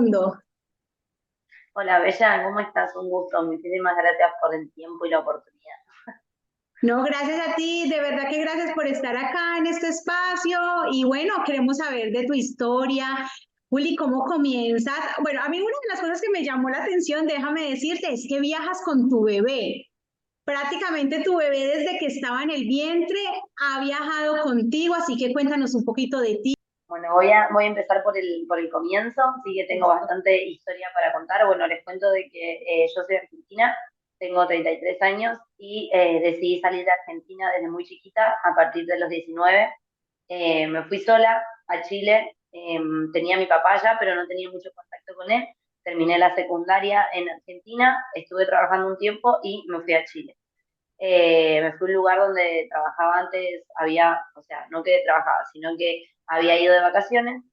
mundo. Hola, Bella, ¿cómo estás? Un gusto. Muchísimas gracias por el tiempo y la oportunidad. No, gracias a ti, de verdad que gracias por estar acá en este espacio y bueno, queremos saber de tu historia. Juli, ¿cómo comienzas? Bueno, a mí una de las cosas que me llamó la atención, déjame decirte, es que viajas con tu bebé. Prácticamente tu bebé desde que estaba en el vientre ha viajado contigo, así que cuéntanos un poquito de ti. Bueno, voy a empezar por el comienzo, sí que tengo bastante historia para contar. Bueno, les cuento de que yo soy argentina, tengo 33 años y decidí salir de Argentina desde muy chiquita, a partir de los 19. Me fui sola a Chile, tenía a mi papá allá, pero no tenía mucho contacto con él. Terminé la secundaria en Argentina, estuve trabajando un tiempo y me fui a Chile. Me fui a un lugar donde trabajaba antes, o sea, no que trabajaba, sino que había ido de vacaciones.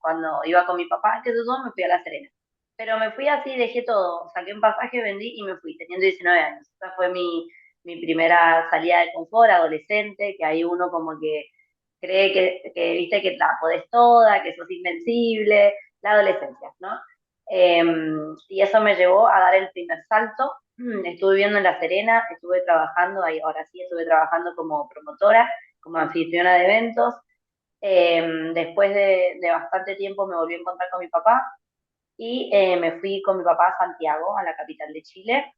Cuando iba con mi papá, que todo, me fui a La Serena. Pero me fui así, dejé todo, saqué un pasaje, vendí y me fui, teniendo 19 años. Esa fue mi primera salida de confort, adolescente, que ahí uno como que cree viste, que la podés toda, que sos invencible, la adolescencia, ¿no? Y eso me llevó a dar el primer salto. Estuve viviendo en La Serena, estuve trabajando, ahí ahora sí estuve trabajando como promotora, como anfitriona de eventos. Después de bastante tiempo me volví a encontrar con mi papá y me fui con mi papá a Santiago, a la capital de Chile.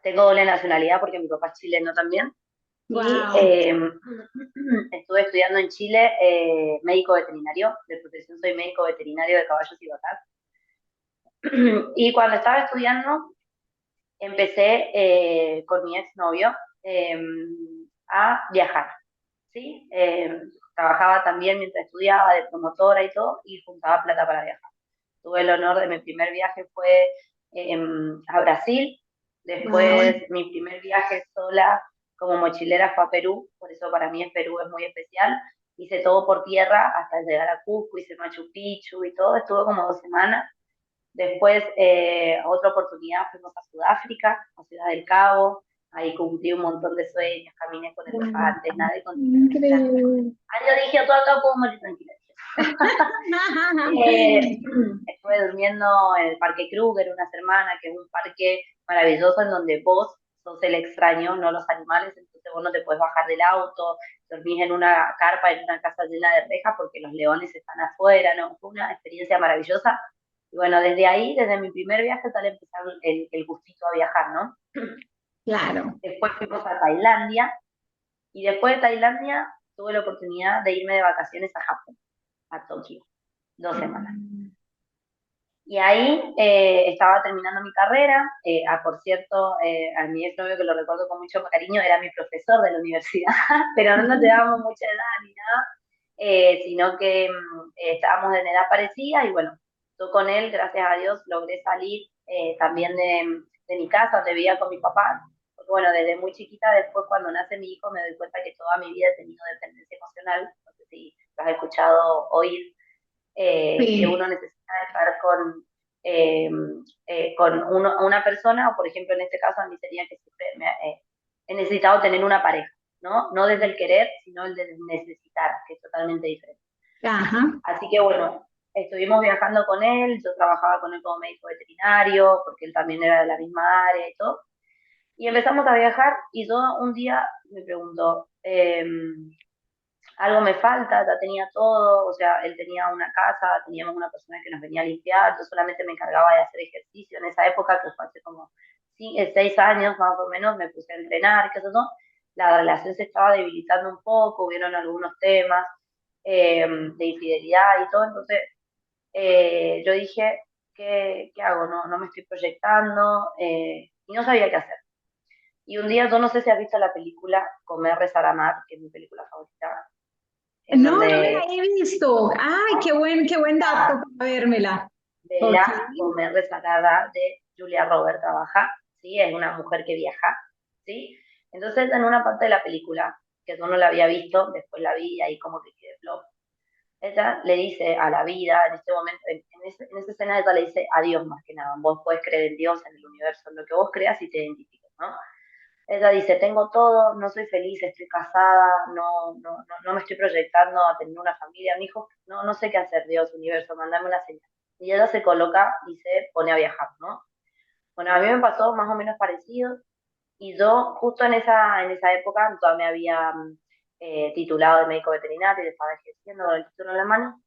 Tengo doble nacionalidad porque mi papá es chileno también. Y Wow. estuve estudiando en Chile médico veterinario, de profesión soy médico veterinario de caballos y vacas. Y cuando estaba estudiando, empecé con mi exnovio eh, a viajar, ¿sí? Trabajaba también mientras estudiaba de promotora y todo, y juntaba plata para viajar. Tuve el honor de mi primer viaje fue a Brasil, Wow. después mi primer viaje sola como mochilera fue a Perú, por eso para mí Perú es muy especial. Hice todo por tierra hasta llegar a Cusco, hice Machu Picchu y todo, estuve como 2 semanas. Después, otra oportunidad, fuimos a Sudáfrica, a Ciudad del Cabo. Ahí cumplí un montón de sueños, caminé con Wow. elefantes, nadé con tiburones. Increíble. Ahí yo dije, todo acá puedo morir tranquila. Eh, Estuve durmiendo en el Parque Kruger una semana, que es un parque maravilloso en donde vos sos el extraño, no los animales, entonces vos no te puedes bajar del auto, dormís en una carpa, en una casa llena de rejas porque los leones están afuera, ¿no? Fue una experiencia maravillosa. Y bueno, desde ahí, desde mi primer viaje, tal empezó el gustito a viajar, ¿no? Claro. Después fuimos a Tailandia y después de Tailandia tuve la oportunidad de irme de vacaciones a Japón, a Tokio, 2 semanas. Y ahí estaba terminando mi carrera. Por cierto, a mi exnovio, que lo recuerdo con mucho cariño, era mi profesor de la universidad, pero no nos llevábamos mucha edad ni nada, sino que estábamos en edad parecida y bueno, yo con él, gracias a Dios, logré salir también de mi casa, donde vivía con mi papá. Porque bueno, desde muy chiquita, después cuando nace mi hijo, me doy cuenta que toda mi vida he tenido dependencia emocional. No sé si lo has escuchado oír, que Sí. uno necesita estar eh, con una persona, o por ejemplo en este caso a mí sería que siempre he necesitado tener una pareja, ¿no? No desde el querer, sino el de necesitar, que es totalmente diferente. Ajá. Así que bueno, estuvimos viajando con él, yo trabajaba con él como médico veterinario, porque él también era de la misma área y todo. Y empezamos a viajar y yo un día me preguntó, algo me falta, ya tenía todo, o sea, él tenía una casa, teníamos una persona que nos venía a limpiar, yo solamente me encargaba de hacer ejercicio en esa época, que fue hace como 6 años más o menos, me puse a entrenar, qué sé yo, la relación se estaba debilitando un poco, hubieron algunos temas de infidelidad y todo, entonces yo dije, ¿qué hago? No me estoy proyectando y no sabía qué hacer. Y un día, yo no sé si has visto la película Comer, Rezar, Amar, que es mi película favorita, en No, no me la donde he visto. Ay, qué buen dato para vérmela. Ok. Vela Comer, Rezar, Amar de Julia Roberts trabaja, ¿sí? Es una mujer que viaja, ¿sí? Entonces, en una parte de la película, que yo no la había visto, después la vi y ahí como que quedé flop, ella le dice a la vida, en este momento, en esa escena ella le dice a Dios más que nada, vos podés creer en Dios, en el universo, en lo que vos creas y te identifiques, ¿no? Ella dice, tengo todo, no soy feliz, estoy casada, no me estoy proyectando a tener una familia, mi hijo, no sé qué hacer, Dios, universo, mandame una señal. y ella se coloca y se pone a viajar, ¿no? Bueno, a mí me pasó más o menos parecido, y yo justo en esa época todavía me había titulado de médico veterinario y estaba ejerciendo con el título en la mano.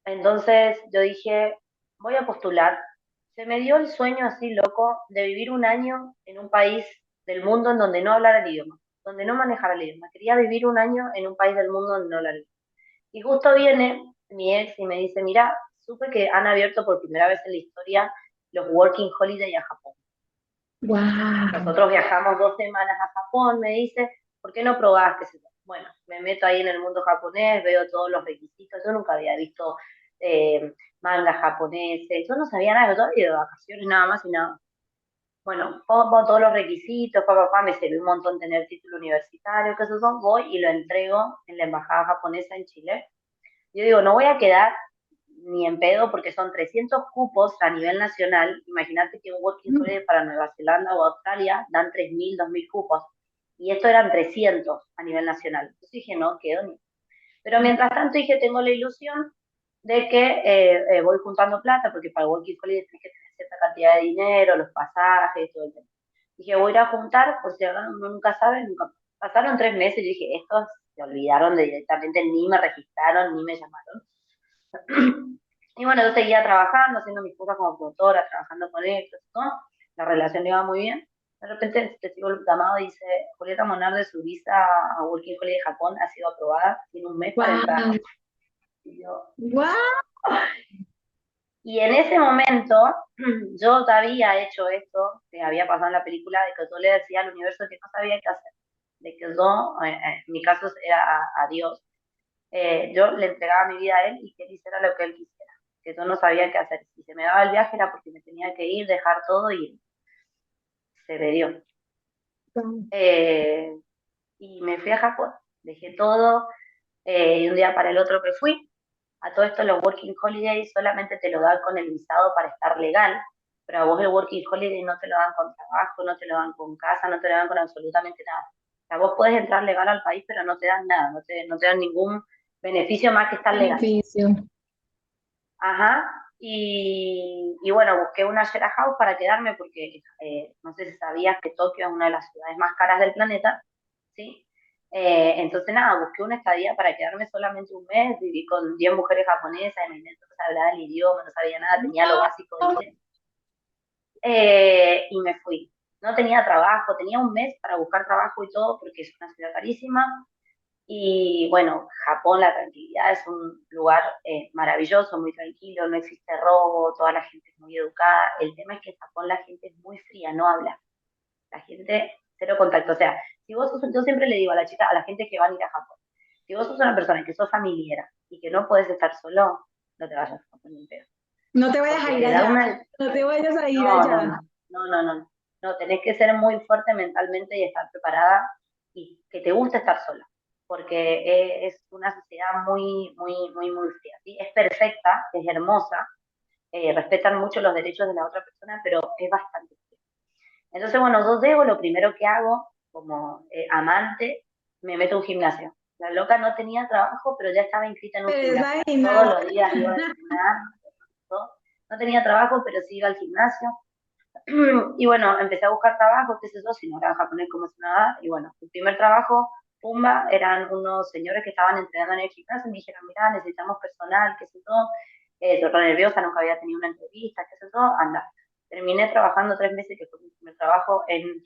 Entonces yo dije, voy a postular. Se me dio el sueño así loco de vivir un año en un país del mundo en donde no hablara el idioma, donde no manejara el idioma. Quería vivir un año en un país del mundo donde no hablara el idioma. Y justo viene mi ex y me dice, mira, supe que han abierto por primera vez en la historia los Working Holiday a Japón. Wow. Nosotros viajamos 2 semanas a Japón, me dice, ¿por qué no probás? ¿Qué sé yo? Bueno, me meto ahí en el mundo japonés, veo todos los requisitos, yo nunca había visto mangas japoneses, yo no sabía nada, yo había ido de vacaciones nada más y nada. Bueno, pongo todos los requisitos, papá, me sirvió un montón tener título universitario, qué sé yo, voy y lo entrego en la embajada japonesa en Chile. Yo digo, no voy a quedar ni en pedo porque son 300 cupos a nivel nacional. Imagínate que un Working Holiday para Nueva Zelanda o Australia dan 3.000, 2.000 cupos. Y esto eran 300 a nivel nacional. Entonces dije, no, quedo ni. Pero mientras tanto dije, tengo la ilusión de que voy juntando plata, porque para el Working Holiday tienes que tener cierta cantidad de dinero, los pasajes, todo el tema. Dije, voy a ir a juntar, por si uno nunca sabe, nunca. Pasaron 3 meses y dije, estos se olvidaron de directamente, ni me registraron, ni me llamaron. Y bueno, yo seguía trabajando, haciendo mis cosas como productora, trabajando con ellos, ¿no? La relación iba muy bien. De repente recibo el llamado y dice, Julieta Monarde, su visa a Working Holiday de Japón ha sido aprobada, tiene un mes para entrar a Wow. Japón. Y yo, Wow. y en ese momento, yo había hecho esto, que había pasado en la película, de que yo le decía al universo que no sabía qué hacer, de que yo, en mi caso era a Dios, yo le entregaba mi vida a él y que él hiciera lo que él quisiera, que yo no sabía qué hacer. Si se me daba el viaje era porque me tenía que ir, dejar todo y se me dio. Eh, y me fui a Japón, dejé todo, y un día para el otro que fui. A todo esto los Working Holiday solamente te lo dan con el visado para estar legal, pero a vos el Working Holiday no te lo dan con trabajo, no te lo dan con casa, no te lo dan con absolutamente nada. O sea, vos podés entrar legal al país, pero no te dan nada, no te dan ningún beneficio más que estar legal. Beneficio. Ajá, y bueno, busqué una share house para quedarme porque no sé si sabías que Tokio es una de las ciudades más caras del planeta, ¿sí? Entonces nada, busqué una estadía para quedarme solamente un mes, viví con 10 mujeres japonesas, no hablaba el idioma, no sabía nada, tenía lo básico de Wow. inglés, y me fui. No tenía trabajo, tenía un mes para buscar trabajo y todo porque es una ciudad carísima, y bueno, Japón, la tranquilidad es un lugar maravilloso, muy tranquilo, no existe robo, toda la gente es muy educada. El tema es que en Japón la gente es muy fría, no habla. La gente, cero contacto. O sea, si vos sos, yo siempre le digo a la chica, a la gente que va a ir a Japón, si vos sos una persona que sos familiar y que no podés estar solo, no te vayas a Japón ni pedo. No te vayas Porque a ir te da allá. una... No te vayas a ir No, no, allá. no, no, no, no. No, tenés que ser muy fuerte mentalmente y estar preparada y que te guste estar sola, porque es una sociedad muy, muy, muy, muy fría. ¿Sí? Es perfecta, es hermosa, respetan mucho los derechos de la otra persona, pero es bastante fría. Entonces, bueno, yo llego, lo primero que hago como amante, me meto a un gimnasio. La loca no tenía trabajo, pero ya estaba inscrita en un Pero esa gimnasio. Todos gimnasia. los días iba a entrenar, todo. No tenía trabajo, pero sí iba al gimnasio. Y bueno, empecé a buscar trabajo, qué sé yo, si no era japonés como si nada. Y bueno, el primer trabajo, pumba, eran unos señores que estaban entrenando en el gimnasio y me dijeron, mira, necesitamos personal, qué sé yo. Yo re nerviosa, nunca había tenido una entrevista, qué sé yo, anda. Terminé trabajando 3 meses, que fue mi primer trabajo, en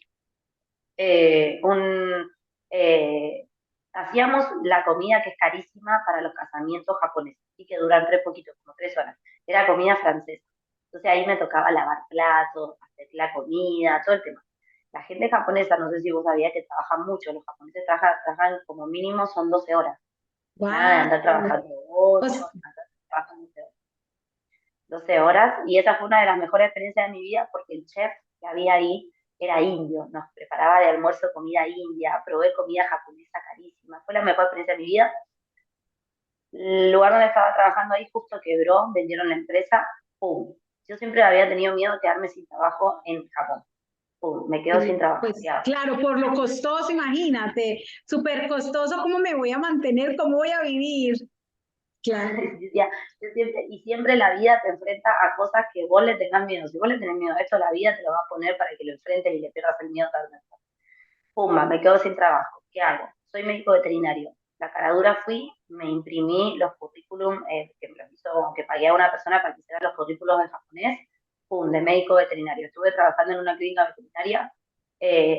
un... eh, hacíamos la comida que es carísima para los casamientos japoneses, y que duran tres poquitos, como 3 horas. Era comida francesa. Entonces ahí me tocaba lavar platos, hacer la comida, todo el tema. La gente japonesa, no sé si vos sabías que trabajan mucho, los japoneses trabajan como mínimo son 12 horas. Nada de Wow. andar trabajando O 8, s- andar trabajando 12 horas, y esa fue una de las mejores experiencias de mi vida porque el chef que había ahí era indio, nos preparaba de almuerzo comida india, probé comida japonesa carísima, fue la mejor experiencia de mi vida. El lugar donde estaba trabajando ahí justo quebró, vendieron la empresa, ¡pum! Yo siempre había tenido miedo de quedarme sin trabajo en Japón, ¡pum! Me quedo sin trabajo, Pues ¿qué hago? claro, por lo costoso, imagínate, súper costoso, ¿cómo me voy a mantener? ¿Cómo voy a vivir? claro, Decía, y siempre la vida te enfrenta a cosas que vos le tengas miedo. Si vos le tenés miedo a esto, la vida te lo va a poner para que lo enfrentes y le pierdas el miedo tal vez. Pumba, me quedo sin trabajo. ¿Qué hago? Soy médico veterinario. La caradura fui, me imprimí los currículum, que me los hizo, que pagué a una persona para que hiciera los currículos en japonés, pum, de médico veterinario. Estuve trabajando en una clínica veterinaria,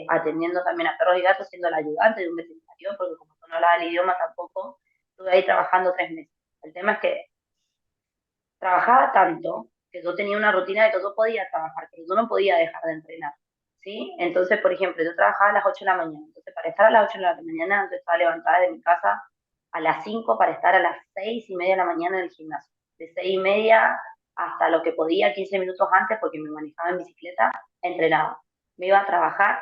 atendiendo también a perros y gatos, siendo la ayudante de un veterinario, porque como no hablaba el idioma tampoco, estuve ahí trabajando 3 meses. El tema es que trabajaba tanto que yo tenía una rutina de que yo podía trabajar, pero yo no podía dejar de entrenar, ¿sí? Entonces, por ejemplo, yo trabajaba a las 8 de la mañana, entonces para estar a las 8 de la mañana yo estaba levantada de mi casa a las 5 para estar a las 6:30 de la mañana en el gimnasio, de 6:30 hasta lo que podía, 15 minutos antes, porque me manejaba en bicicleta, entrenaba. Me iba a trabajar,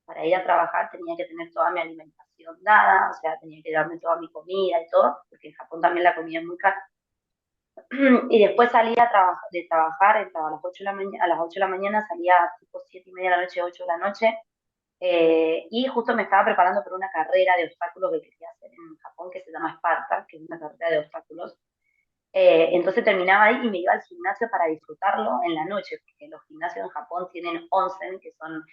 para ir a trabajar tenía que tener toda mi alimentación dada, o sea, tenía que darme toda mi comida y todo, porque en Japón también la comida es muy cara. Y después salía de trabajar, entraba a las 8 de la mañana, a las 8 de la mañana, salía tipo 7:30 de la noche, 8 de la noche, y justo me estaba preparando por una carrera de obstáculos que quería hacer en Japón, que se llama Sparta, que es una carrera de obstáculos. Entonces terminaba ahí y me iba al gimnasio para disfrutarlo en la noche, porque los gimnasios en Japón tienen onsen, que son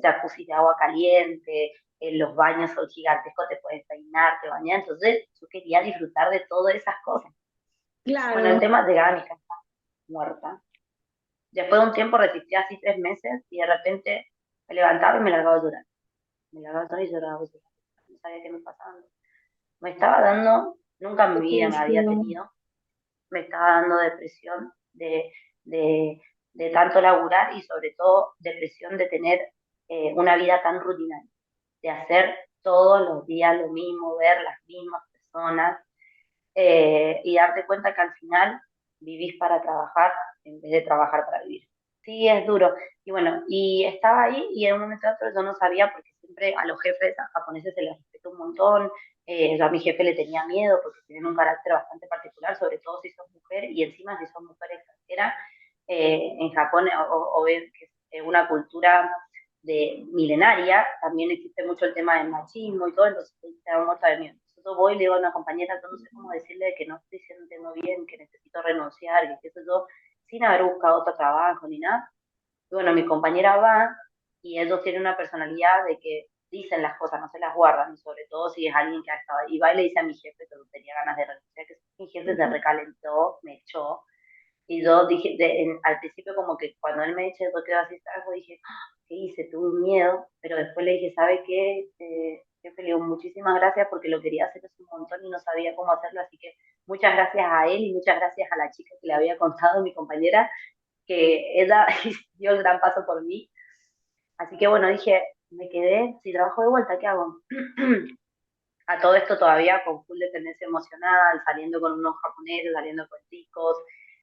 jacuzzi de agua caliente, los baños son gigantescos, te puedes peinar, te bañar, entonces yo quería disfrutar de todas esas cosas. Bueno, el claro. tema llegaba a mi casa muerta. Después de un tiempo resistí así 3 meses y de repente me levantaba y me largaba a llorar. Me largaba a llorar y lloraba, y lloraba. No sabía qué me pasaba. Me estaba dando, nunca en mi vida me había tenido, me estaba dando depresión de, de tanto laburar y sobre todo depresión de tener una vida tan rutinaria, de hacer todos los días lo mismo, ver las mismas personas, y darte cuenta que al final vivís para trabajar en vez de trabajar para vivir. Sí, es duro. Y bueno, y estaba ahí y en un momento otro yo no sabía porque siempre a los jefes japoneses se les respeta un montón. Yo a mi jefe le tenía miedo porque tienen un carácter bastante particular, sobre todo si sos mujer y encima si sos mujer extranjera. En Japón, o ves que es una cultura de milenaria, también existe mucho el tema del machismo y todo, entonces te da muerta de miedo. Entonces yo voy y le digo a una compañera, yo no sé cómo decirle que no estoy sintiendo bien, que necesito renunciar, que qué sé yo, sin haber buscado otro trabajo ni nada. Y bueno, mi compañera va y ellos tienen una personalidad de que dicen las cosas, no se las guardan, y sobre todo si es alguien que ha estado ahí. Y va y le dice a mi jefe que no tenía ganas de renunciar, que mi jefe se recalentó, me echó, y yo dije, al principio como que cuando él me dice, yo quedo así, algo, dije, "Ah, ¿qué hice? Tuve un miedo, pero después le dije, ¿sabe qué? Jefe, le digo, muchísimas gracias porque lo quería hacer hace un montón y no sabía cómo hacerlo, así que muchas gracias a él y muchas gracias a la chica que le había contado, mi compañera, que ella dio el gran paso por mí. Así que bueno, dije, me quedé, si trabajo de vuelta, ¿qué hago? A todo esto todavía con full dependencia emocional, saliendo con unos japoneses, saliendo con chicos,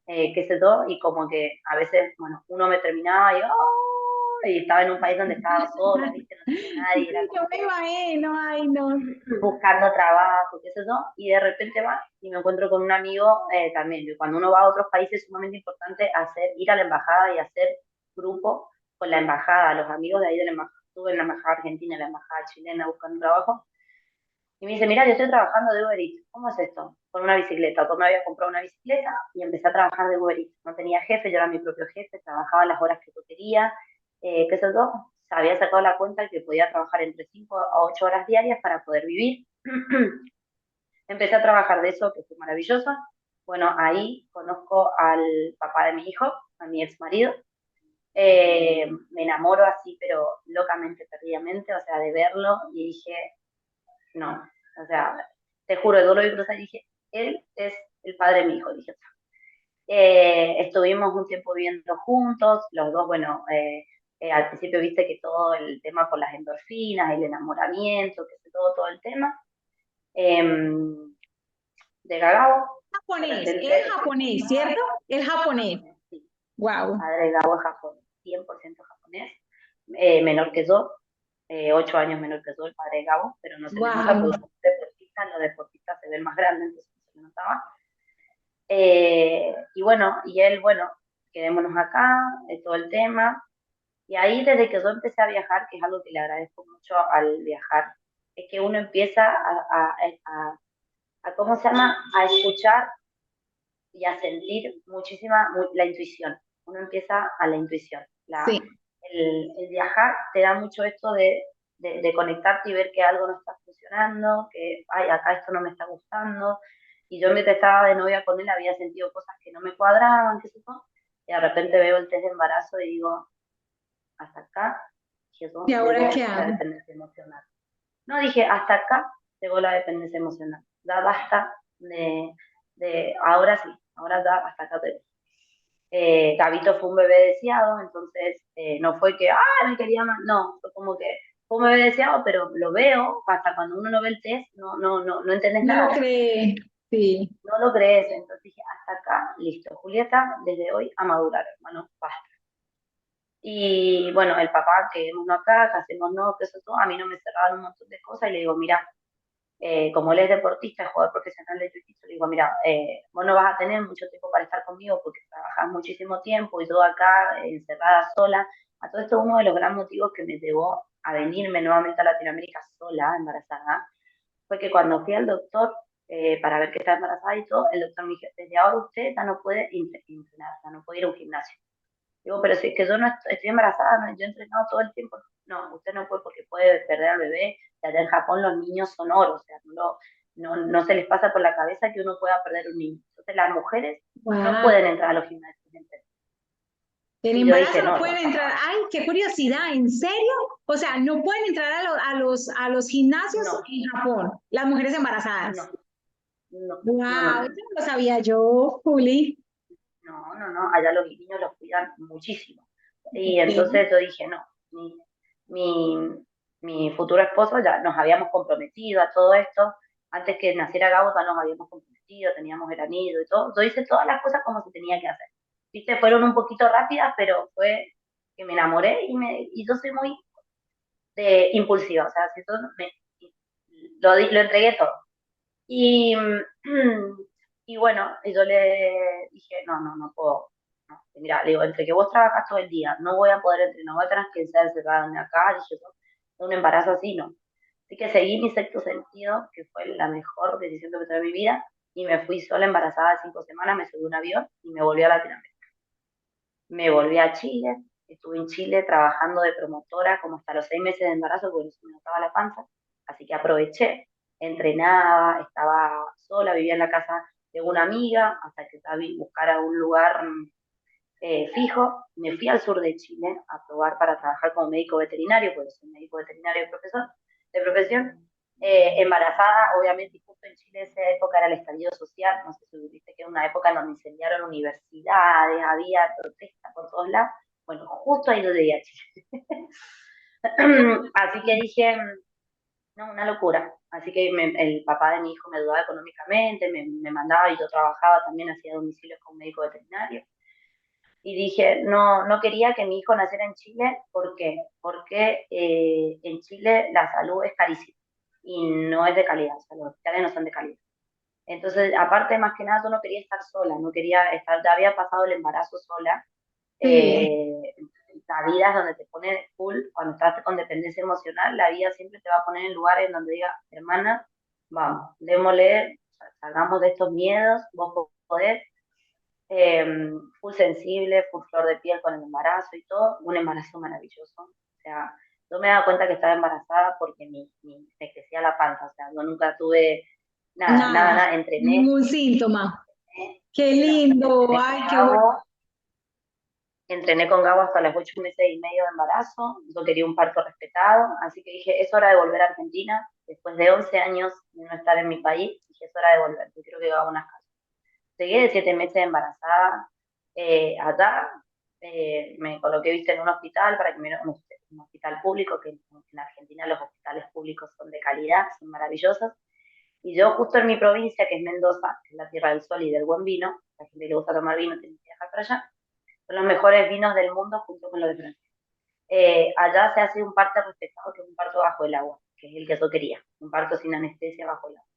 qué sé yo, y como que a veces, bueno, uno me terminaba y, ¡oh! Y estaba en un país donde estaba sola, ¿viste? No tenía nadie, era Sí, yo como me que imagino, ay no. buscando trabajo, qué sé yo, y de repente va y me encuentro con un amigo también, que cuando uno va a otros países es sumamente importante ir a la embajada y hacer grupo con la embajada, los amigos de ahí de la embajada. Estuve en la embajada argentina, en la embajada chilena buscando trabajo, y me dice, mira, yo estoy trabajando de Uber Eats. ¿Cómo es esto? Con una bicicleta. Yo me había comprado una bicicleta y empecé a trabajar de Uber Eats. No tenía jefe, yo era mi propio jefe, trabajaba las horas que yo quería, qué sé yo. Había sacado la cuenta que podía trabajar entre 5 a 8 horas diarias para poder vivir. Empecé a trabajar de eso, que fue maravilloso. Bueno, ahí conozco al papá de mi hijo, a mi ex marido. Me enamoro así, pero locamente, perdidamente, o sea, de verlo y dije, no, o sea, te juro, yo lo vi cruzar y dije, él es el padre de mi hijo, dije. Estuvimos un tiempo viviendo juntos, los dos, bueno, al principio viste que todo el tema con las endorfinas, el enamoramiento, que sé todo el tema. Eh, de Gagabo, de Japonés, él es repente, japonés, ¿cierto? El japonés. sí, mi Wow, padre de Gabo es japonés, 100% japonés, menor que yo, 8 años menor que yo, el padre de Gabo, pero no se le nota wow. porque los deportistas se ven más grandes, entonces no se le notaba. Y bueno, y él, bueno, quedémonos acá, todo el tema. Y ahí desde que yo empecé a viajar, que es algo que le agradezco mucho al viajar, es que uno empieza ¿cómo se llama? A escuchar y a sentir la intuición. Uno empieza a la intuición. Sí, El viajar te da mucho esto de conectarte y ver que algo no está funcionando, que, ay, acá esto no me está gustando. Y yo mientras estaba de novia con él había sentido cosas que no me cuadraban, qué sé yo. Y de repente veo el test de embarazo y digo, hasta acá ¿y llegó ahora qué llegó la hago? dependencia emocional. No, dije, hasta acá llegó la dependencia emocional. Ya basta ahora sí, ahora ya hasta acá te. Gabito fue un bebé deseado, entonces no fue que, me quería más, no, fue como que fue un bebé deseado, pero lo veo, hasta cuando uno no ve el test, no entendés No lo nada, cree, sí. no lo crees, entonces dije, hasta acá, listo, Julieta, desde hoy a madurar, hermano, basta. Y bueno, el papá, quedémonos acá, casémonos, que eso todo, a mí no me cerraban un montón de cosas y le digo, mira, como él es deportista, es jugador profesional de jiu-jitsu, le digo, mira, vos no vas a tener mucho tiempo para estar conmigo porque trabajas muchísimo tiempo y yo acá encerrada sola. A todo esto, uno de los grandes motivos que me llevó a venirme nuevamente a Latinoamérica sola, embarazada, fue que cuando fui al doctor para ver que estaba embarazada y todo, el doctor me dijo, desde ahora usted ya no puede entrenar, ya no puede ir a un gimnasio. Digo, pero si es que yo no estoy embarazada, yo he entrenado todo el tiempo. No, usted no puede porque puede perder al bebé. Y allá en Japón los niños son oro, o sea, no se les pasa por la cabeza que uno pueda perder un niño. Entonces las mujeres no Wow. pueden entrar a los gimnasios. En Y yo embarazo dije, no no, pueden no, entrar. Ay, qué curiosidad, ¿en serio? O sea, no pueden entrar a los gimnasios no, en Japón, las mujeres embarazadas. no, no, no, no, Wow, no, eso no lo sabía yo, Juli. no, allá los niños los cuidan muchísimo. Y Ok. entonces yo dije, no, mi, mi futuro esposo ya nos habíamos comprometido a todo esto. Antes que naciera Gabo ya nos habíamos comprometido, teníamos el anillo y todo. Yo hice todas las cosas como se tenía que hacer. Viste, fueron un poquito rápidas, pero fue que me enamoré y yo soy muy impulsiva. O sea, si yo lo entregué todo. Y, y bueno, y yo le dije, no puedo. No. Mira, le digo, entre que vos trabajas todo el día, no voy a poder entrenar, no voy a tener que estar encerrada en acá, dije yo, un embarazo así, no. Así que seguí mi sexto sentido, que fue la mejor decisión que tomé en mi vida, y me fui sola embarazada de 5 semanas, me subí a un avión y me volví a Latinoamérica. Me volví a Chile, estuve en Chile trabajando de promotora como hasta los 6 meses de embarazo porque se me notaba la panza, así que aproveché, entrenaba, estaba sola, vivía en la casa de una amiga hasta que buscara un lugar fijo. Me fui al sur de Chile a probar para trabajar como médico veterinario, porque soy médico veterinario de profesión. Embarazada, obviamente, y justo en Chile esa época era el estallido social, no sé si viste que era una época en donde incendiaron universidades, había protestas por todos lados. Bueno, justo ahí lo llegué a Chile. Así que dije, no, una locura. Así que el papá de mi hijo me ayudaba económicamente, me mandaba y yo trabajaba también, hacía domicilios como médico veterinario y dije, no quería que mi hijo naciera en Chile, ¿por qué? Porque en Chile la salud es carísima y no es de calidad, o sea, los hospitales no son de calidad. Entonces, aparte, más que nada, yo no quería estar sola, no quería estar, ya había pasado el embarazo sola, Sí, eh, la vida es donde te pone full, cuando estás con dependencia emocional, la vida siempre te va a poner en lugares donde diga, hermana, vamos, démosle, salgamos de estos miedos, vos podés, eh, full sensible, full flor de piel con el embarazo y todo, un embarazo maravilloso. O sea, yo me he dado cuenta que estaba embarazada porque me crecía la panza, o sea, yo nunca tuve nada, nada, entrené, ningún síntoma. Qué exacto, lindo, entrené ay, con qué bueno. Gabo, hasta los 8 meses y medio de embarazo, yo quería un parto respetado, así que dije, es hora de volver a Argentina, después de 11 años de no estar en mi país, dije, es hora de volver, yo quiero que haga unas casas. Llegué de 7 meses embarazada allá, me coloqué, viste, en un hospital para que me un hospital público, que en Argentina los hospitales públicos son de calidad, son maravillosos. Y yo justo en mi provincia, que es Mendoza, que es la tierra del sol y del buen vino, a la gente que le gusta tomar vino tiene que viajar para allá, son los mejores vinos del mundo junto con los de Francia. Allá se hace un parto respetado, que es un parto bajo el agua, que es el que yo quería, un parto sin anestesia bajo el agua.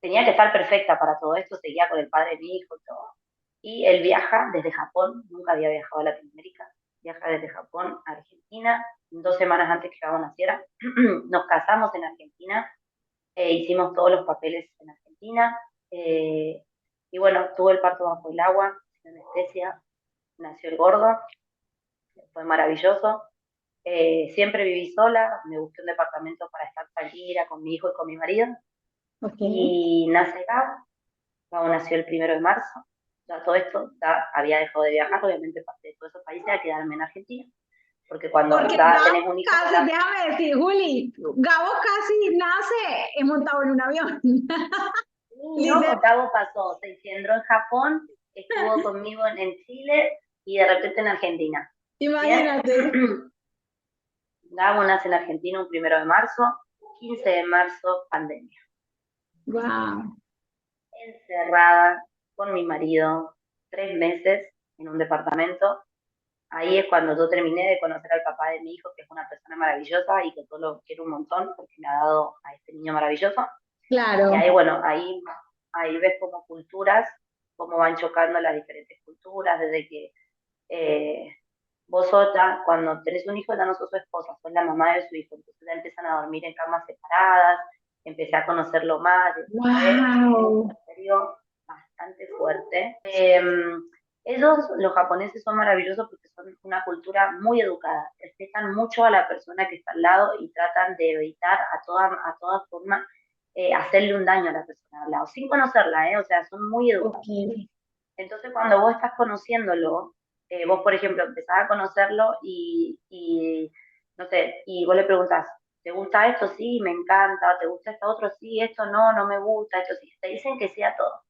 Tenía que estar perfecta para todo esto, seguía con el padre de mi hijo y todo. Y él viaja desde Japón, nunca había viajado a Latinoamérica, viaja desde Japón a Argentina, 2 semanas antes que Gabo naciera. Nos casamos en Argentina, hicimos todos los papeles en Argentina, eh, y bueno, tuve el parto bajo el agua, sin anestesia, nació el gordo, fue maravilloso. Siempre viví sola, me busqué un departamento para estar tranquila con mi hijo y con mi marido, Ok. y nace Gabo. Gabo nació el 1 de marzo. Ya todo esto, ya había dejado de viajar, obviamente pasé de todos esos países a quedarme en Argentina, porque cuando Porque ya Gabo tenés un hijo, casi, ya déjame decir, Juli, Gabo casi nace montado en un avión. sí, ¿no? Literal, Gabo pasó, se engendró en Japón, estuvo conmigo en Chile y de repente en Argentina. Bien, imagínate. Gabo nace en Argentina un 1 de marzo, 15 de marzo, pandemia. Wow. Encerrada con mi marido 3 meses en un departamento. Ahí es cuando yo terminé de conocer al papá de mi hijo, que es una persona maravillosa y que yo lo quiero un montón porque me ha dado a este niño maravilloso. Y ahí, Claro. bueno, ahí ves como culturas, cómo van chocando las diferentes culturas, desde que eh, vos otra, cuando tenés un hijo ya no sos su esposa, sos la mamá de su hijo, entonces ya empiezan a dormir en camas separadas, empecé a conocerlo más, fue Wow. en serio bastante fuerte. Ellos, los japoneses, son maravillosos porque son una cultura muy educada, respetan mucho a la persona que está al lado y tratan de evitar a toda forma hacerle un daño a la persona al lado, sin conocerla, o sea, son muy Ok. educados. Entonces, cuando vos estás conociéndolo, vos, por ejemplo, empezás a conocerlo y, no sé, y vos le preguntás, ¿te gusta esto? Sí, me encanta. ¿Te gusta esto otro? Sí, esto no, no me gusta, esto sí. Te dicen que sí a todo.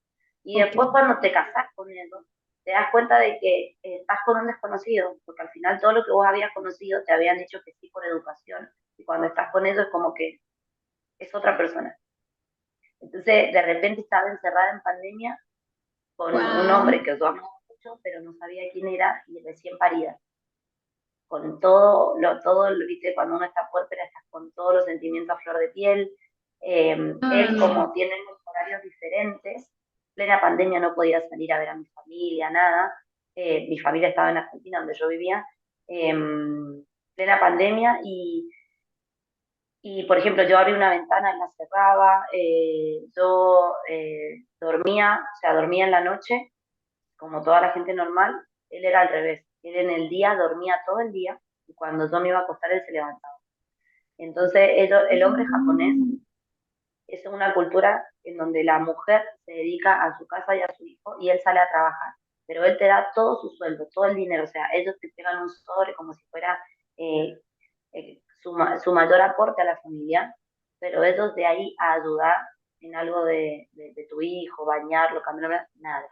Y Ok. después cuando te casás con ellos, te das cuenta de que estás con un desconocido, porque al final todo lo que vos habías conocido te habían dicho que sí por educación. Y cuando estás con ellos es como que es otra persona. Entonces, de repente estaba encerrada en pandemia con un hombre Wow. que yo amaba mucho, pero no sabía quién era y recién parida. Con todo, viste, cuando uno está fuerte, estás con todos los sentimientos a flor de piel. Él, Ah, como tiene unos horarios diferentes, plena pandemia no podía salir a ver a mi familia, nada. Mi familia estaba en Argentina, donde yo vivía, plena pandemia, y, por ejemplo, yo abrí una ventana, él la cerraba, yo dormía, o sea, dormía en la noche como toda la gente normal. Él era al revés. Él en el día dormía todo el día y cuando yo me iba a acostar él se levantaba. Entonces el hombre japonés mm, es una cultura en donde la mujer se dedica a su casa y a su hijo y él sale a trabajar. Pero él te da todo su sueldo, todo el dinero. O sea, ellos te pegan un sobre como si fuera su mayor aporte a la familia, pero ellos de ahí a ayudar en algo de tu hijo, bañarlo, cambiarlo, nada.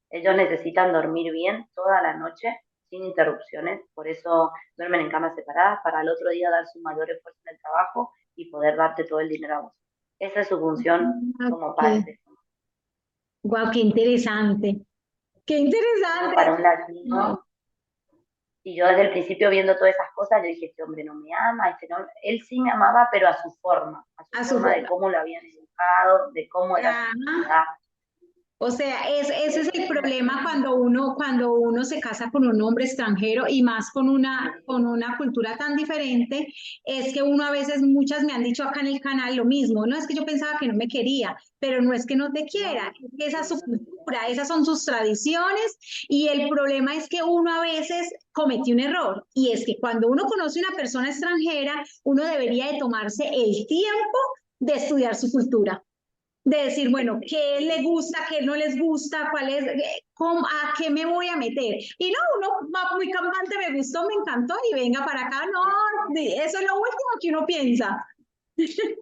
Ellos necesitan dormir bien toda la noche, sin interrupciones, por eso duermen en camas separadas, para el otro día dar su mayor esfuerzo en el trabajo y poder darte todo el dinero a vos. Esa es su función como ok. padre. Wow, qué interesante. Qué Uno interesante. para un latino, y yo desde el principio viendo todas esas cosas, yo dije, este hombre no me ama, este no, él sí me amaba, pero a su A su forma de forma. cómo lo habían educado, de cómo era su Ajá. sociedad. O sea, ese es Después, el problema cuando uno se casa con un hombre extranjero y más con una cultura tan diferente, es que uno a veces, muchas me han dicho acá en el canal lo mismo, no es que yo pensaba que no me quería, pero no es que no te quiera, no, es que esa es su cultura, esas son sus tradiciones y el problema es que uno a veces comete un error y es que cuando uno conoce a una persona extranjera, uno debería de tomarse el tiempo de estudiar su cultura de decir, bueno, qué le gusta, qué no les gusta, cuál es, a qué me voy a meter. Y no, uno va muy campante, me gustó, me encantó y venga para acá. No, eso es lo último que uno piensa.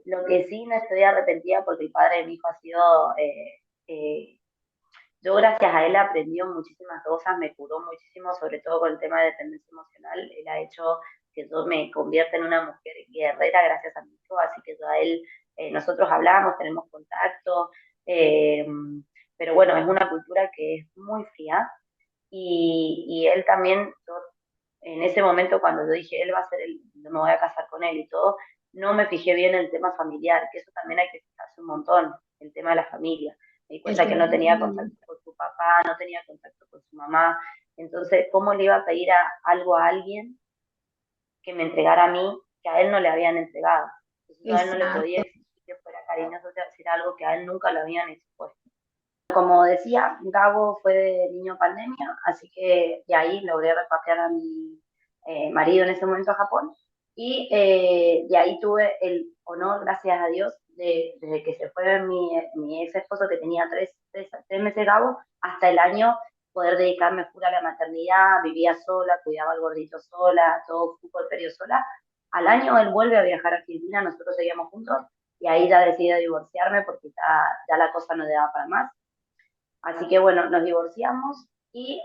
lo que sí no estoy arrepentida porque el padre de mi hijo ha sido eh, yo gracias a él aprendí muchísimas cosas, me curó muchísimo, sobre todo con el tema de dependencia emocional. Él ha hecho que yo me convierta en una mujer guerrera gracias a mi hijo, así que yo a él, nosotros hablamos, tenemos contacto, eh, pero bueno, es una cultura que es muy fría y él también, yo, en ese momento cuando yo dije, él va a ser el, yo me voy a casar con él y todo, no me fijé bien el tema familiar, que eso también hay que fijarse un montón, el tema de la familia. Me di El cuenta que tema no de tenía contacto con su papá, no tenía contacto con su mamá, entonces, ¿cómo le iba a pedir algo a alguien que me entregara a mí que a él no le habían entregado? Entonces, yo a él no le podía exacto. exigir que fuera cariñoso, si era algo que a él nunca lo habían expuesto. Como decía, Gabo fue de niño pandemia, así que de ahí logré repatriar a mi marido en ese momento a Japón y de ahí tuve el honor, gracias a Dios, desde que se fue mi ex esposo que tenía tres meses Gabo, hasta el año poder dedicarme full a la maternidad, vivía sola, cuidaba al gordito sola, todo fútbol periodo sola. Al año él vuelve a viajar a Argentina, nosotros seguíamos juntos y ahí ya decidí divorciarme porque ya la cosa no daba para más. Así que bueno, nos divorciamos y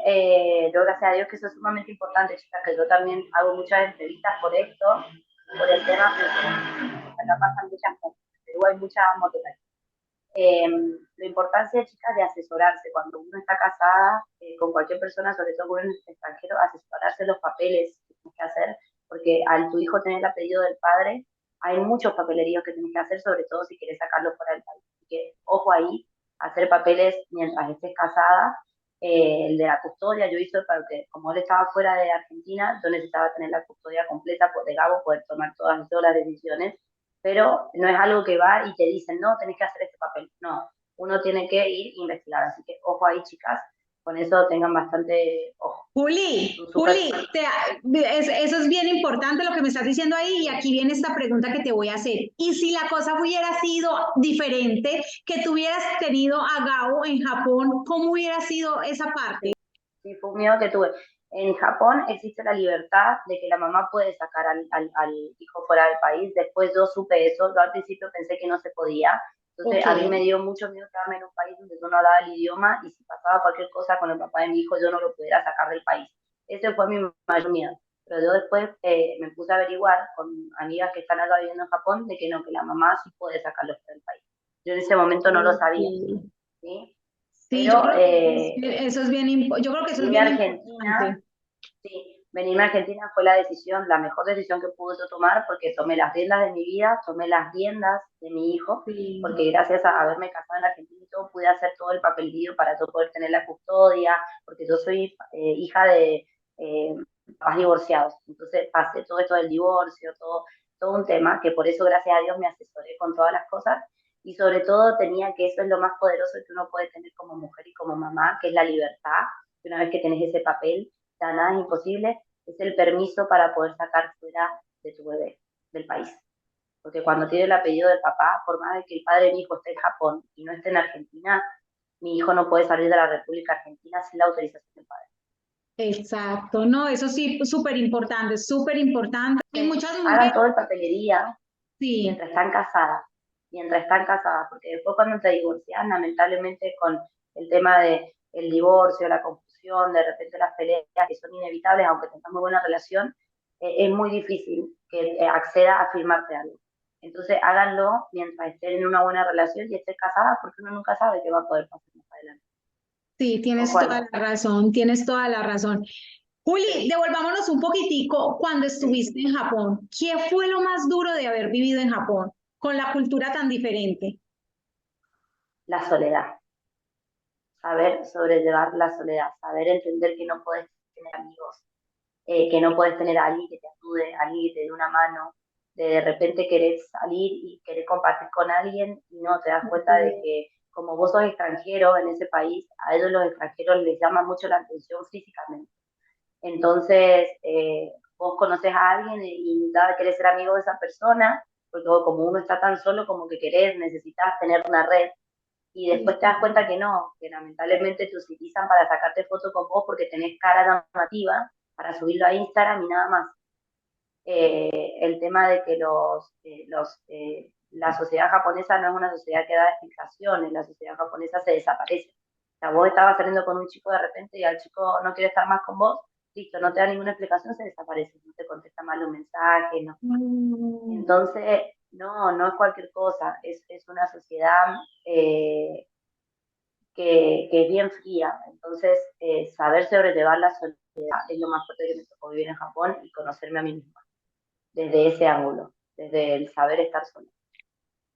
yo gracias a Dios que eso es sumamente importante, chicas, que yo también hago muchas entrevistas por esto, por el tema, porque acá pasan muchas cosas, pero hay mucha mototaxi. La importancia, chicas, de asesorarse cuando uno está casada con cualquier persona, sobre todo con un extranjero, asesorarse los papeles que tienes que hacer, porque al tu hijo tener el apellido del padre, hay muchos papeleríos que tienes que hacer, sobre todo si quieres sacarlo fuera del país. Así que ojo ahí, hacer papeles mientras estés casada. El de la custodia yo hice porque como él estaba fuera de Argentina, yo necesitaba tener la custodia completa de Gabo, poder tomar todas las decisiones, pero no es algo que va y te dicen, no, tenés que hacer este papel. No, uno tiene que ir a investigar. Así que ojo ahí, chicas, con eso tengan bastante ojo. Juli, eso es bien importante lo que me estás diciendo ahí y aquí viene esta pregunta que te voy a hacer. ¿Y si la cosa hubiera sido diferente, que tú hubieras tenido a Gabo en Japón, cómo hubiera sido esa parte? Sí, fue un miedo que tuve. En Japón existe la libertad de que la mamá puede sacar al hijo fuera del país. Después yo supe eso. Yo al principio pensé que no se podía. Entonces a mí me dio mucho miedo quedarme en un país donde yo no hablaba el idioma y si pasaba cualquier cosa con el papá de mi hijo yo no lo pudiera sacar del país. Ese fue mi mayor miedo. Pero yo después me puse a averiguar con amigas que están acá viviendo en Japón de que no, que la mamá sí puede sacarlo fuera del país. Yo en ese momento no lo sabía. ¿Sí? Sí, yo Pero creo que eso es bien, yo creo que eso es bien Argentina, importante. sí, venirme a Argentina fue la decisión, la mejor decisión que pude yo tomar porque tomé las riendas de mi vida, tomé las riendas de mi hijo, Sí. porque gracias a haberme casado en Argentina y todo, pude hacer todo el papelillo para yo poder tener la custodia, porque yo soy hija de papás divorciados, entonces pasé todo esto del divorcio, todo un tema, que por eso gracias a Dios me asesoré con todas las cosas y sobre todo tenía que eso es lo más poderoso que uno puede tener como mujer y como mamá, que es la libertad, que una vez que tenés ese papel, ya nada es imposible, es el permiso para poder sacar fuera de tu bebé, del país. Porque cuando tiene el apellido del papá, por más de que el padre de mi hijo esté en Japón y no esté en Argentina, mi hijo no puede salir de la República Argentina sin la autorización del padre. Exacto, no, eso sí, súper importante, súper importante. Y muchas Hagan mujeres, todo el papelería sí, mientras están casadas, porque después cuando te divorcias, lamentablemente con el tema de el divorcio, la confusión, de repente las peleas que son inevitables, aunque tengas muy buena relación, es muy difícil que acceda a firmarte algo. Entonces háganlo mientras estén en una buena relación y estén casadas, porque uno nunca sabe qué va a poder pasar más adelante. sí, tienes Ojo ahí. toda la razón, tienes toda la razón. Juli, Sí, devolvámonos un poquitico cuando sí. estuviste en Japón. ¿Qué fue lo más duro de haber vivido en Japón con la cultura tan diferente? La soledad, saber sobrellevar la soledad, saber entender que no puedes tener amigos, que no puedes tener a alguien que te ayude, a alguien que te dé una mano, de repente querés salir y querés compartir con alguien y no te das cuenta de que como vos sos extranjero en ese país, a ellos los extranjeros les llama mucho la atención físicamente. Entonces, vos conoces a alguien y ya querés ser amigo de esa persona, porque como uno está tan solo como que querés, necesitas tener una red y después te das cuenta que no, que lamentablemente te utilizan para sacarte fotos con vos porque tenés cara llamativa para subirlo a Instagram y nada más. El tema de que la sociedad japonesa no es una sociedad que da explicaciones, la sociedad japonesa se desaparece. O sea, vos estabas saliendo con un chico de repente y al chico no quiere estar más con vos, listo, no te da ninguna explicación, se desaparece, no te contesta mal un mensaje, no. Mm, Entonces, no es cualquier cosa, es una sociedad que es bien fría. Entonces, saber sobrellevar la soledad es lo más fuerte que me tocó vivir en Japón y conocerme a mí misma desde ese ángulo, desde el saber estar sola.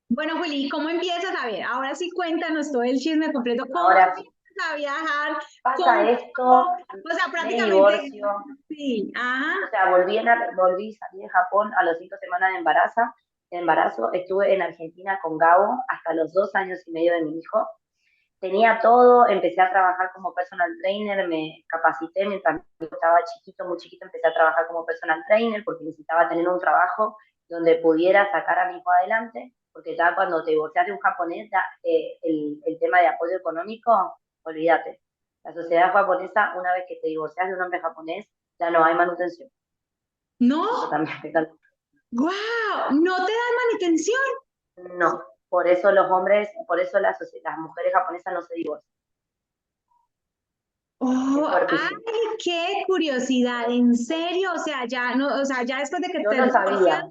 Bueno, Juli, ¿cómo empiezas a ver? Ahora sí cuéntanos todo el chisme completo. ¿Cómo Ahora sí, empiezas a viajar pasa con esto, o sea, me prácticamente, divorcio, sí, ajá, o sea, volví, salí de Japón a las 5 semanas de embarazo, embarazo, estuve en Argentina con Gabo hasta los 2 años y medio de mi hijo. Tenía todo, empecé a trabajar como personal trainer, me capacité mientras mi hijo estaba chiquito, muy chiquito, empecé a trabajar como personal trainer porque necesitaba tener un trabajo donde pudiera sacar a mi hijo adelante, porque ya cuando te divorcias de un japonés, ya, el tema de apoyo económico, olvídate. La sociedad japonesa, una vez que te divorcias de un hombre japonés, ya no hay manutención. Eso No, también pega. wow, no te dan manutención. No, por eso los hombres, por eso las mujeres japonesas no se divorcian. Es Oh, fuertísimo. ay, qué curiosidad, en serio, o sea, ya no, o sea, ya después de que Yo te no divorcias, sabía,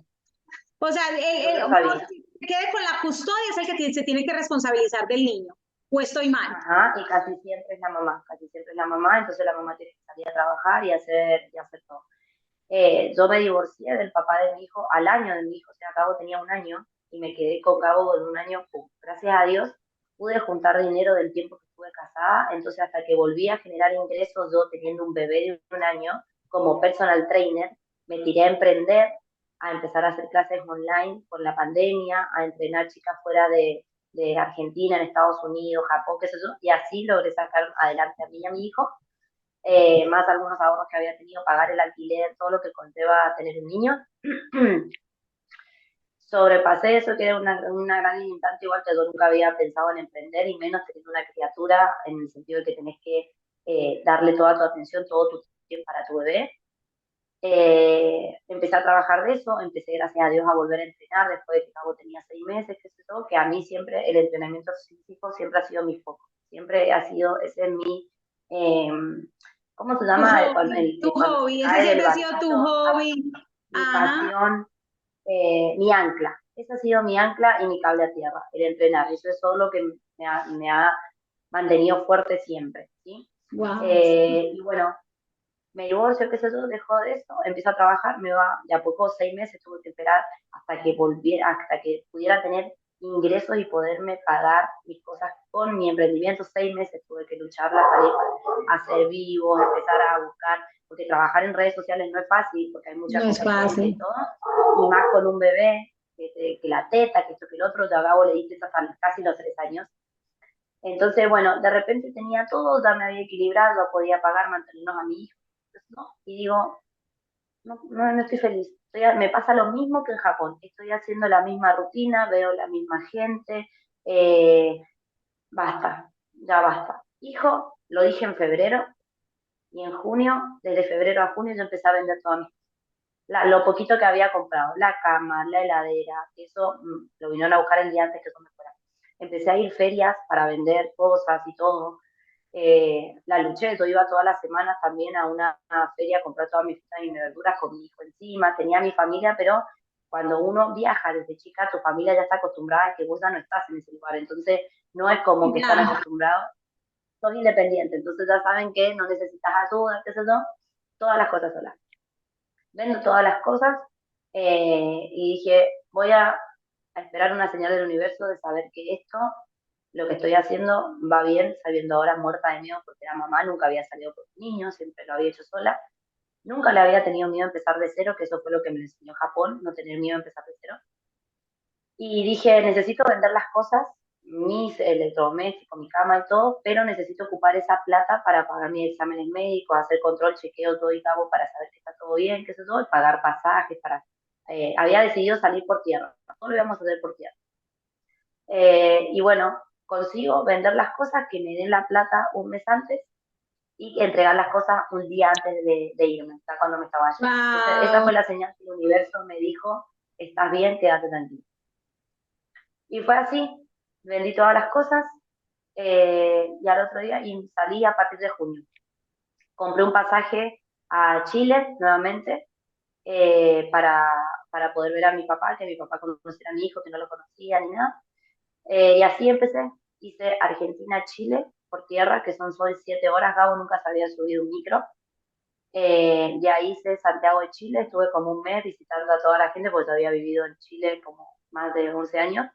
o sea, yo no uno sabía. que quede con la custodia es el que se tiene que responsabilizar del niño, o estoy mal. Ajá, y casi siempre es la mamá, casi siempre es la mamá, entonces la mamá tiene que salir a trabajar y hacer todo. Yo me divorcié del papá de mi hijo al año de mi hijo, o sea, Gabo tenía 1 año y me quedé con Gabo en 1 año. Pum. Gracias a Dios pude juntar dinero del tiempo que estuve casada, entonces hasta que volví a generar ingresos, yo teniendo un bebé de 1 año, como personal trainer, me tiré a emprender, a empezar a hacer clases online por la pandemia, a entrenar chicas fuera de Argentina, en Estados Unidos, Japón, qué sé yo, y así logré sacar adelante a mí y a mi hijo, más algunos ahorros que había tenido, pagar el alquiler, todo lo que conlleva tener un niño. Sobrepasé eso, que era una gran limitante, igual que yo nunca había pensado en emprender, y menos teniendo una criatura, en el sentido de que tenés que darle toda tu atención, todo tu tiempo para tu bebé. Empecé a trabajar de eso, empecé gracias a Dios a volver a entrenar después de que Cabo tenía 6 meses, qué sé yo, que a mí siempre el entrenamiento físico siempre ha sido mi foco, siempre ha sido, ese es mi, eh, ¿cómo se llama? Tu Cuando te hobby, ese cae del siempre ha sido tu barquito, hobby. mi Ajá, pasión, mi ancla. Ese ha sido mi ancla y mi cable a tierra, el entrenar. Eso es todo lo que me ha mantenido fuerte siempre, ¿sí? wow. Y bueno, me divorcio, qué sé yo, dejo de eso, empiezo a trabajar, me va, de a poco 6 meses tuve que esperar hasta que volviera, hasta que pudiera tener ingresos y poderme pagar mis cosas con mi emprendimiento. 6 meses tuve que lucharla para hacer vivo, empezar a buscar, porque trabajar en redes sociales no es fácil, porque hay mucha No es competencia y fácil. todo, y más con un bebé, que la teta, que esto, que el otro, yo a Gabo le diste hasta casi los 3 años. Entonces, bueno, de repente tenía todo, ya me había equilibrado, podía pagar, mantenernos a mi hijo, ¿no? Y digo, no, no, no estoy feliz. Me pasa lo mismo que en Japón. Estoy haciendo la misma rutina, veo la misma gente. eh, Basta, ya basta. Hijo, lo dije en febrero, y en junio, desde febrero a junio, yo empecé a vender todas mis cosas. Lo poquito que había comprado, la cama, la heladera, eso lo vinieron a buscar el día antes que yo me fuera. Empecé a ir ferias para vender cosas y todo. La luché, yo iba todas las semanas también a una feria a comprar todas mis frutas y mis verduras con mi hijo encima, tenía mi familia, pero cuando uno viaja desde chica, tu familia ya está acostumbrada a que vos ya no estás en ese lugar, entonces no es como que están Ya. acostumbrados, sos independiente, entonces ya saben que no necesitas ayuda, qué sé yo, todas las cosas solas. Vendo todas las cosas, y dije, voy a esperar una señal del universo de saber que esto, lo que estoy haciendo, va bien, sabiendo ahora muerta de miedo porque era mamá, nunca había salido con niños, siempre lo había hecho sola. Nunca le había tenido miedo a empezar de cero, que eso fue lo que me enseñó Japón, no tener miedo a empezar de cero. Y dije, necesito vender las cosas, mis electrodomésticos, mi cama y todo, pero necesito ocupar esa plata para pagar mis exámenes médicos, hacer control, chequeo, todo y cabo para saber que está todo bien, qué sé yo, y pagar pasajes, había decidido salir por tierra, todo lo íbamos a hacer por tierra. Y bueno, consigo vender las cosas, que me den la plata un mes antes y entregar las cosas un día antes de irme, hasta cuando me estaba yendo. Esa Wow. fue la señal que el universo me dijo, estás bien, quédate tranquilo. Y fue así, vendí todas las cosas, y al otro día y salí a partir de junio. Compré un pasaje a Chile nuevamente, para poder ver a mi papá, que mi papá conociera a mi hijo, que no lo conocía ni nada. Y así empecé. Hice Argentina-Chile por tierra, que son solo 7 horas. Gabo nunca se había subido un micro. Ya hice Santiago de Chile, estuve como un mes visitando a toda la gente porque yo había vivido en Chile como más de 11 años.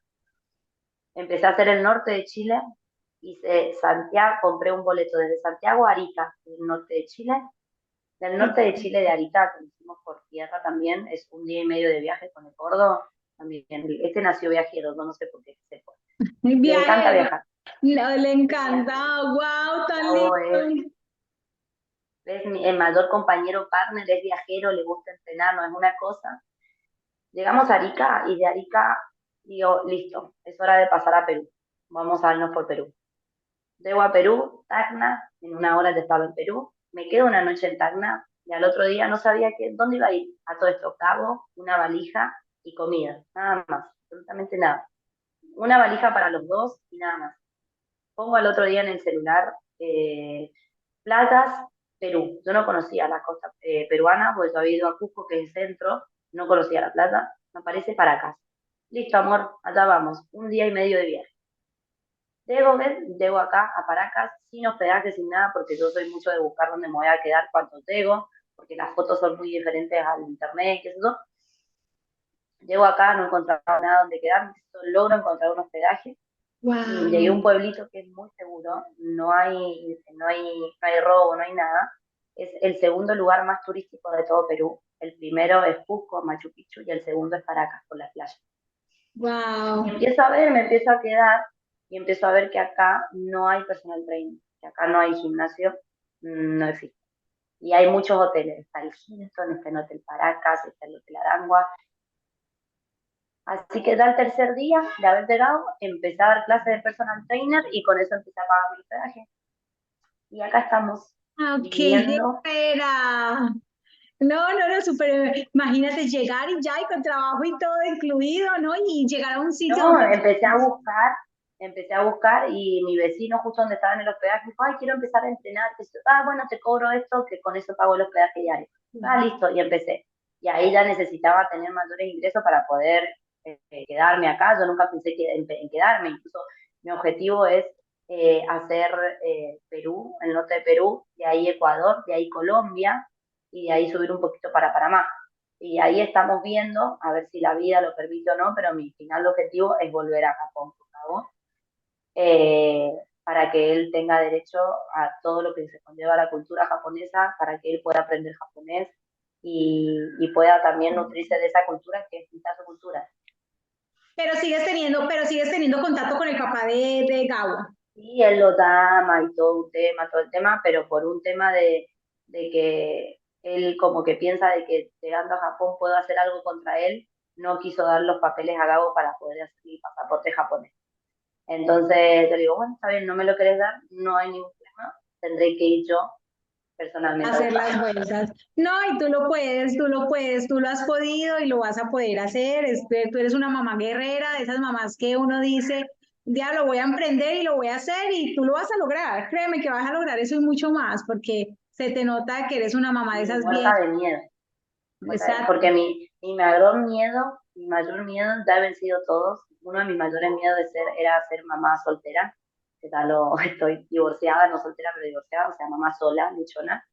Empecé a hacer el norte de Chile, hice Santiago, compré un boleto desde Santiago a Arica, del norte de Chile. Del norte de Chile, de Arica, que lo hicimos por tierra también, es un día y medio de viaje con el gordo. también. Este nació viajero, no sé por qué se fue. Le encanta Viajero. viajar. No, le Sí, encanta. Wow, tan Gabo lindo. es el mayor compañero partner, es viajero, le gusta entrenar, no es una cosa. Llegamos a Arica y de Arica digo, listo, es hora de pasar a Perú. Vamos a irnos por Perú. Llego a Perú, Tacna, en una hora ya estaba en Perú. Me quedo una noche en Tacna y al otro día no sabía dónde iba a ir. A todo esto, Cabo, una valija y comida, nada más, absolutamente nada. Una valija para los dos y nada más. Pongo al otro día en el celular playas, Perú. Yo no conocía la costa peruana, porque yo había ido a Cusco, que es el centro, no conocía la playa. Me parece Paracas. Listo, amor, allá vamos. Un día y medio de viaje. Llego acá a Paracas sin hospedaje, sin nada, porque yo soy mucho de buscar dónde me voy a quedar cuando llego, porque las fotos son muy diferentes al internet, qué sé yo. Llego acá, no encontraba nada donde quedarme, logro encontrar un hospedaje y llegué a un Wow. pueblito que es muy seguro, no hay robo, no hay nada. Es el segundo lugar más turístico de todo Perú. El primero es Cusco, Machu Picchu, y el segundo es Paracas, por las playas. Y Wow. empiezo a ver, me empiezo a quedar, y empiezo a ver que acá no hay personal training, que acá no hay gimnasio, no existe. Y hay muchos hoteles, está el Hilton, está el Hotel Paracas, está el Hotel Arangua. Así que ya el tercer día de haber llegado, empecé a dar clases de personal trainer y con eso empecé a pagar mi hospedaje. Y acá estamos Ah, qué viviendo. era. No, no, no, súper. Imagínate llegar y ya, y con trabajo y todo incluido, ¿no? Y llegar a un sitio No, donde. empecé a buscar y mi vecino justo donde estaba en el hospedaje dijo, ay, quiero empezar a entrenar. Bueno, te cobro esto, que con eso pago el hospedaje diario. Listo, y empecé. Y ahí ya necesitaba tener mayores ingresos para poder quedarme acá. Yo nunca pensé en quedarme, incluso mi objetivo es hacer Perú, el norte de Perú, de ahí Ecuador, de ahí Colombia y de ahí subir un poquito para Panamá. Y ahí estamos viendo a ver si la vida lo permite o no, pero mi final objetivo es volver a Japón, por favor, eh, para que él tenga derecho a todo lo que se conlleva a la cultura japonesa, para que él pueda aprender japonés y pueda también nutrirse de esa cultura que es mitad su cultura. Pero sigues teniendo contacto con el papá de Gawa. Sí, él lo llama y todo un tema, todo el tema, pero por un tema de que él como que piensa de que llegando a Japón puedo hacer algo contra él, no quiso dar los papeles a Gabo para poder hacer el pasaporte japonés. Entonces yo le digo, bueno, está bien, no me lo querés dar, no hay ningún problema, tendré que ir yo personalmente a Hacer buscarlo. las vueltas. No, y tú lo puedes, tú lo puedes, tú lo has podido y lo vas a poder hacer. Tú eres una mamá guerrera, de esas mamás que uno dice, diablo, voy a emprender y lo voy a hacer y tú lo vas a lograr. Créeme que vas a lograr eso y mucho más, porque se te nota que eres una mamá de Y esas bien. muerta de, Exacto. porque mi mayor miedo, ya he vencido todos. Uno de mis mayores miedos era ser mamá soltera, que tal lo estoy divorciada, no soltera, pero divorciada, o sea, mamá sola, luchona.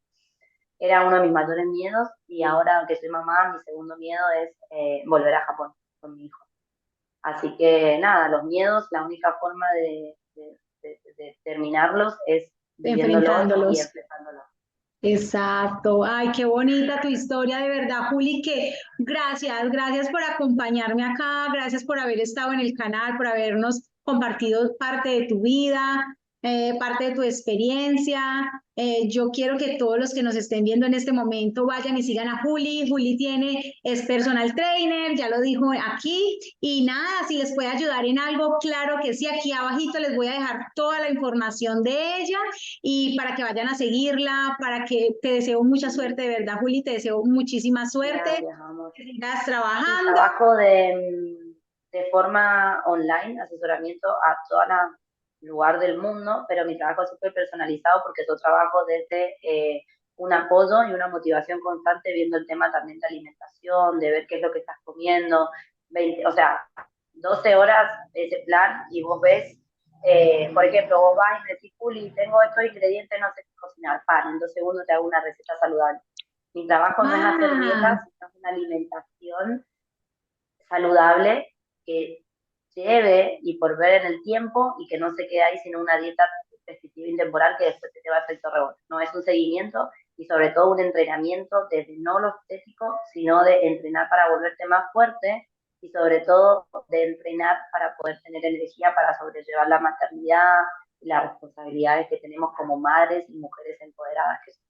Era uno de mis mayores miedos y ahora que soy mamá, mi segundo miedo es volver a Japón con mi hijo. Así que nada, los miedos, la única forma de terminarlos es viviéndolos y Enfrentándolos. enfrentándolos. Exacto. Ay, qué bonita tu historia, de verdad, Juli, que gracias, gracias por acompañarme acá, gracias por haber estado en el canal, por habernos compartido parte de tu vida, parte de tu experiencia. Yo quiero que todos los que nos estén viendo en este momento vayan y sigan a Juli. Juli es personal trainer, ya lo dijo aquí. Y nada, si les puede ayudar en algo, claro que sí, aquí abajito les voy a dejar toda la información de ella y para que vayan a seguirla, para que te deseo mucha suerte, de verdad, Juli, te deseo muchísima suerte, Gracias, amor. que sigas Sí, trabajando. trabajo de forma online, asesoramiento a todo lugar del mundo, pero mi trabajo es súper personalizado porque yo trabajo desde un apoyo y una motivación constante viendo el tema también de alimentación, de ver qué es lo que estás comiendo, 20, o sea, 12 horas ese plan y vos ves, por ejemplo, vos vas y me decís, Juli, tengo estos ingredientes, no sé qué cocinar, pan, en 2 segundos te hago una receta saludable. Mi trabajo no es hacer Ah, dietas, sino es una alimentación saludable que lleve y por ver en el tiempo y que no se quede ahí sino una dieta restrictiva intemporal que después te va a efecto rebote. No es un seguimiento y sobre todo un entrenamiento desde no lo estético, sino de entrenar para volverte más fuerte y sobre todo de entrenar para poder tener energía para sobrellevar la maternidad y las responsabilidades que tenemos como madres y mujeres empoderadas que somos.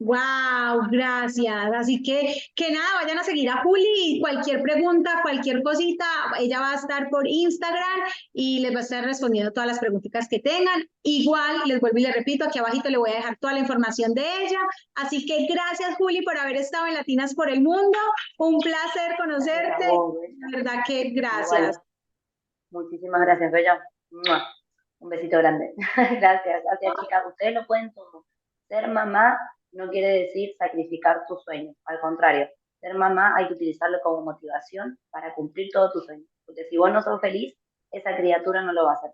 Wow, gracias. Así que nada, vayan a seguir a Juli y cualquier pregunta, cualquier cosita, ella va a estar por Instagram y les va a estar respondiendo todas las preguntitas que tengan. Igual, les vuelvo y les repito, aquí abajito le voy a dejar toda la información de ella. Así que gracias, Juli, por haber estado en Latinas por el Mundo. Un placer Gracias a conocerte. vos, De verdad que gracias. igual. Muchísimas gracias, Bella. ¡Mua! Un besito grande. Gracias, gracias, chicas. Ustedes lo pueden todo. Ser mamá no quiere decir sacrificar tus sueños. Al contrario, ser mamá hay que utilizarlo como motivación para cumplir todos tus sueños. Porque si vos no sos feliz, esa criatura no lo va a hacer.